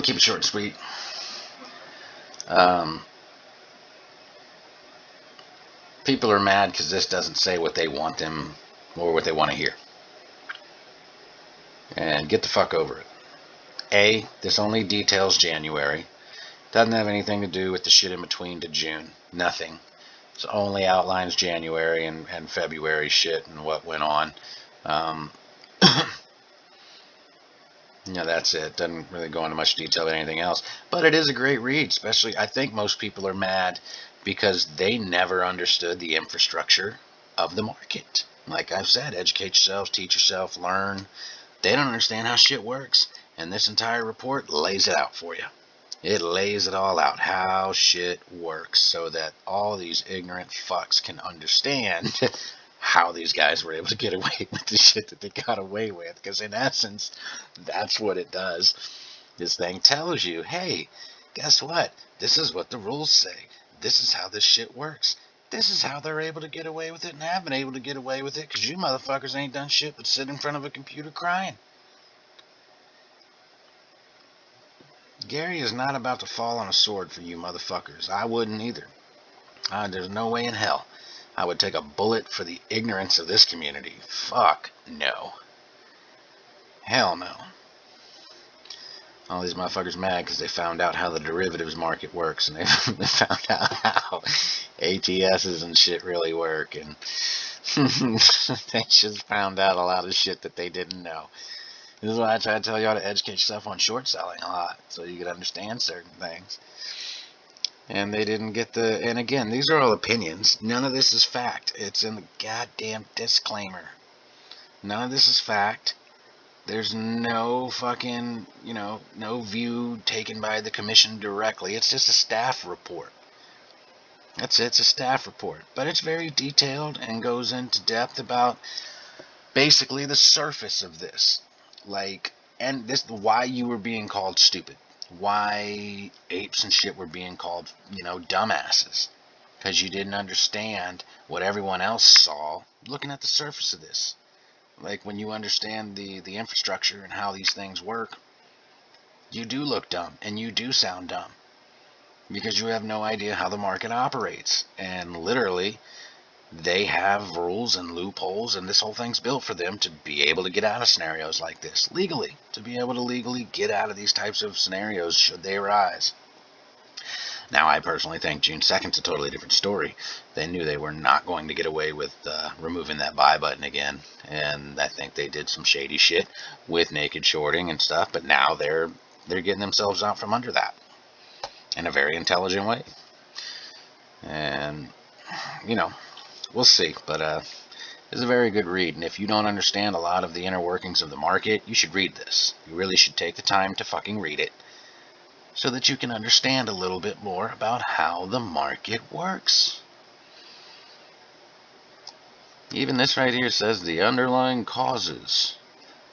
gonna keep it short and sweet. Um, People are mad because this doesn't say what they want them or what they want to hear. And get the fuck over it. A, this only details January. Doesn't have anything to do with the shit in between to June. Nothing. It only outlines January and February shit and what went on. Um, that's it. Doesn't really go into much detail about anything else. But it is a great read, especially I think most people are mad because they never understood the infrastructure of the market. Like I've said, educate yourself, teach yourself, learn. They don't understand how shit works. And this entire report lays it out for you. It lays it all out, how shit works, so that all these ignorant fucks can understand how these guys were able to get away with the shit that they got away with. Because in essence, that's what it does. This thing tells you, hey, guess what? This is what the rules say. This is how this shit works. This is how they're able to get away with it and have been able to get away with it because you motherfuckers ain't done shit but sit in front of a computer crying. Gary is not about to fall on a sword for you motherfuckers. I wouldn't either. There's no way in hell I would take a bullet for the ignorance of this community. Fuck no. Hell no. All these motherfuckers mad because they found out how the derivatives market works and they found out how ATSs and shit really work, and they just found out a lot of shit that they didn't know. This is why I try to tell y'all to educate yourself on short selling a lot so you can understand certain things. And they didn't get the... And again, these are all opinions. None of this is fact. It's in the goddamn disclaimer. None of this is fact. There's no fucking, no view taken by the commission directly. It's just a staff report. That's it. It's a staff report. But it's very detailed and goes into depth about basically the surface of this. And this, why you were being called stupid. Why apes and shit were being called, dumbasses. Because you didn't understand what everyone else saw looking at the surface of this. Like, when you understand the infrastructure and how these things work, you do look dumb and you do sound dumb. Because you have no idea how the market operates. And literally, they have rules and loopholes, and this whole thing's built for them to be able to get out of scenarios like this legally. To be able to legally get out of these types of scenarios should they arise. Now, I personally think June 2nd's a totally different story. They knew they were not going to get away with removing that buy button again, and I think they did some shady shit with naked shorting and stuff, but now they're getting themselves out from under that in a very intelligent way. And, we'll see, but it's a very good read, and if you don't understand a lot of the inner workings of the market, you should read this. You really should take the time to fucking read it, so that you can understand a little bit more about how the market works. Even this right here says the underlying causes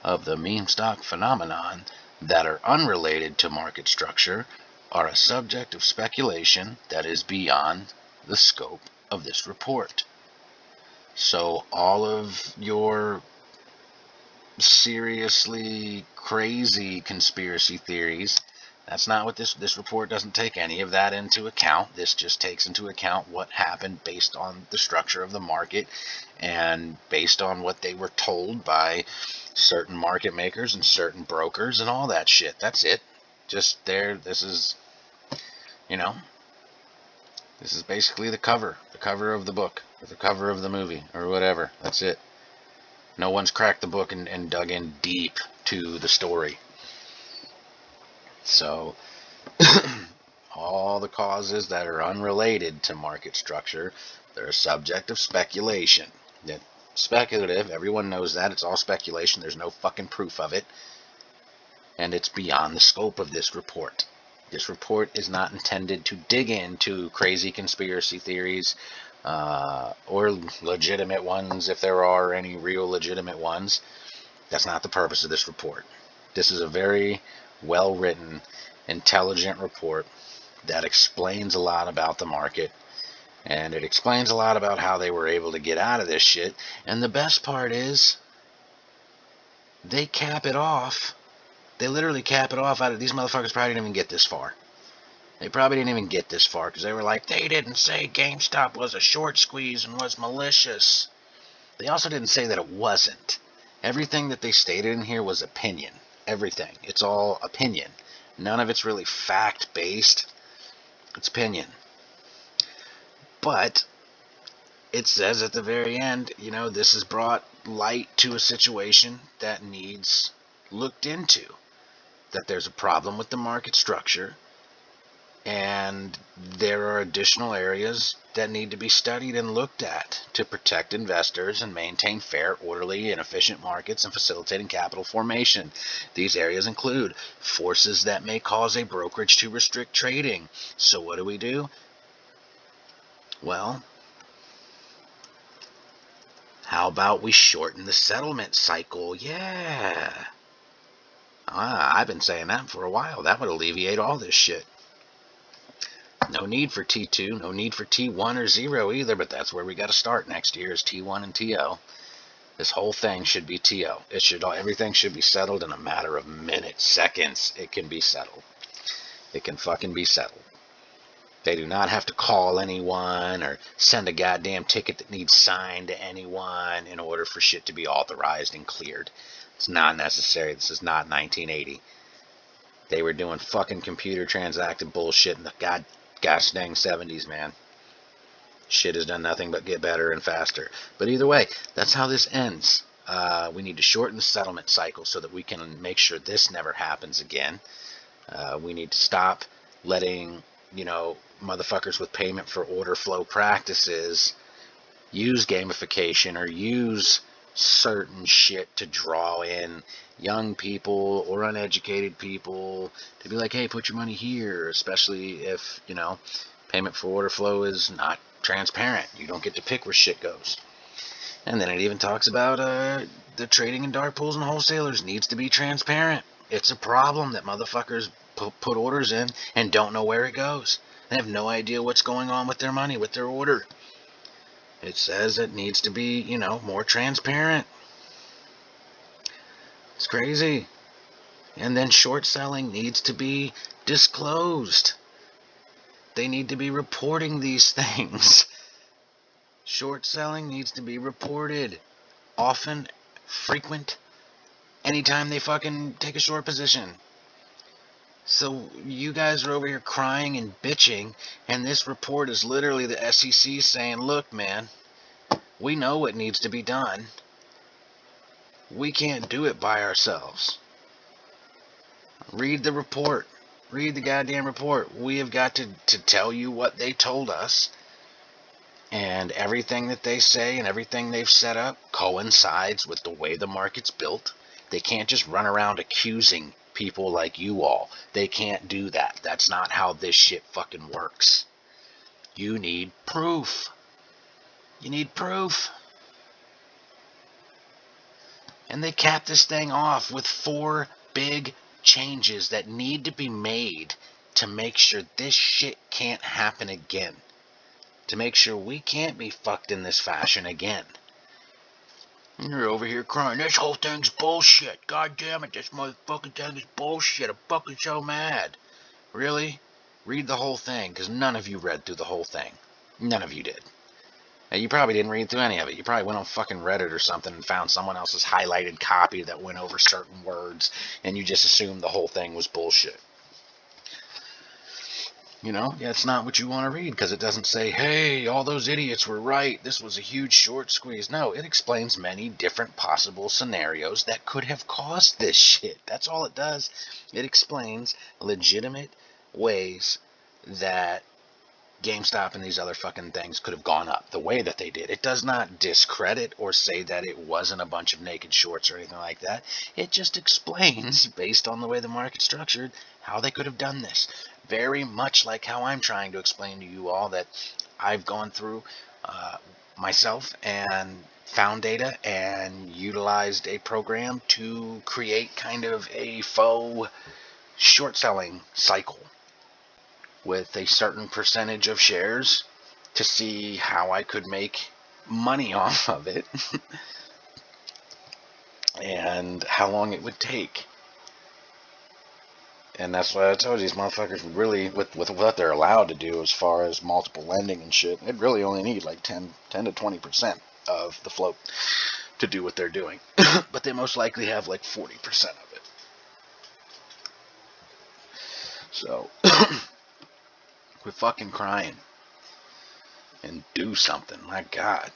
of the meme stock phenomenon that are unrelated to market structure are a subject of speculation that is beyond the scope of this report. So all of your seriously crazy conspiracy theories, that's not what this report doesn't take any of that into account. This just takes into account what happened based on the structure of the market and based on what they were told by certain market makers and certain brokers and all that shit. That's it. Just there, this is basically the cover of the book, or the cover of the movie, or whatever. That's it. No one's cracked the book and dug in deep to the story. So, all the causes that are unrelated to market structure, they're a subject of speculation. That speculative, everyone knows that. It's all speculation. There's no fucking proof of it. And it's beyond the scope of this report. This report is not intended to dig into crazy conspiracy theories or legitimate ones, if there are any real legitimate ones. That's not the purpose of this report. This is a very well-written, intelligent report that explains a lot about the market, and it explains a lot about how they were able to get out of this shit. And the best part is, they cap it off They literally cap it off out of these motherfuckers probably didn't even get this far. They probably didn't even get this far because they were like, they didn't say GameStop was a short squeeze and was malicious. They also didn't say that it wasn't. Everything that they stated in here was opinion. Everything. It's all opinion. None of it's really fact-based. It's opinion. But it says at the very end, this has brought light to a situation that needs looked into. That there's a problem with the market structure, and there are additional areas that need to be studied and looked at to protect investors and maintain fair, orderly, and efficient markets and facilitating capital formation. These areas include forces that may cause a brokerage to restrict trading. So what do? Well, how about we shorten the settlement cycle? Yeah. I've been saying that for a while. That would alleviate all this shit. No need for T2, no need for T1 or 0 either, but that's where we got to start next year is T1 and TO. This whole thing should be TO. Everything should be settled in a matter of minutes, seconds. It can be settled. It can fucking be settled. They do not have to call anyone or send a goddamn ticket that needs signed to anyone in order for shit to be authorized and cleared. It's not necessary. This is not 1980. They were doing fucking computer transacted bullshit in the gosh dang 70s, man. Shit has done nothing but get better and faster. But either way, that's how this ends. We need to shorten the settlement cycle so that we can make sure this never happens again. We need to stop letting, motherfuckers with payment for order flow practices use gamification or use certain shit to draw in young people or uneducated people to be like, hey, put your money here, especially if, payment for order flow is not transparent. You don't get to pick where shit goes. And then it even talks about the trading in dark pools and wholesalers needs to be transparent. It's a problem that motherfuckers put orders in and don't know where it goes. They have no idea what's going on with their money, with their order. It says it needs to be, more transparent. It's crazy. And then short selling needs to be disclosed. They need to be reporting these things. Short selling needs to be reported. Often, frequent, anytime they fucking take a short position. So you guys are over here crying and bitching, and this report is literally the SEC saying, look, man, we know what needs to be done. We can't do it by ourselves. Read the report. Read the goddamn report. We have got to tell you what they told us, and everything that they say and everything they've set up coincides with the way the market's built. They can't just run around accusing people like you all. They can't do that. That's not how this shit fucking works. You need proof. You need proof. And they cap this thing off with 4 big changes that need to be made to make sure this shit can't happen again. To make sure we can't be fucked in this fashion again. You're over here crying, this whole thing's bullshit. God damn it, this motherfucking thing is bullshit. I'm fucking so mad. Really? Read the whole thing, because none of you read through the whole thing. None of you did. And you probably didn't read through any of it. You probably went on fucking Reddit or something and found someone else's highlighted copy that went over certain words, and you just assumed the whole thing was bullshit. It's not what you want to read, because it doesn't say, hey, all those idiots were right, this was a huge short squeeze. No, it explains many different possible scenarios that could have caused this shit. That's all it does. It explains legitimate ways that GameStop and these other fucking things could have gone up the way that they did. It does not discredit or say that it wasn't a bunch of naked shorts or anything like that. It just explains, based on the way the market's structured, how they could have done this. Very much like how I'm trying to explain to you all that I've gone through myself and found data and utilized a program to create kind of a faux short selling cycle with a certain percentage of shares to see how I could make money off of it and how long it would take. And that's why I told you, these motherfuckers really, with what they're allowed to do as far as multiple lending and shit, they really only need like 10 to 20% of the float to do what they're doing. But they most likely have like 40% of it. So, quit fucking crying and do something. My God.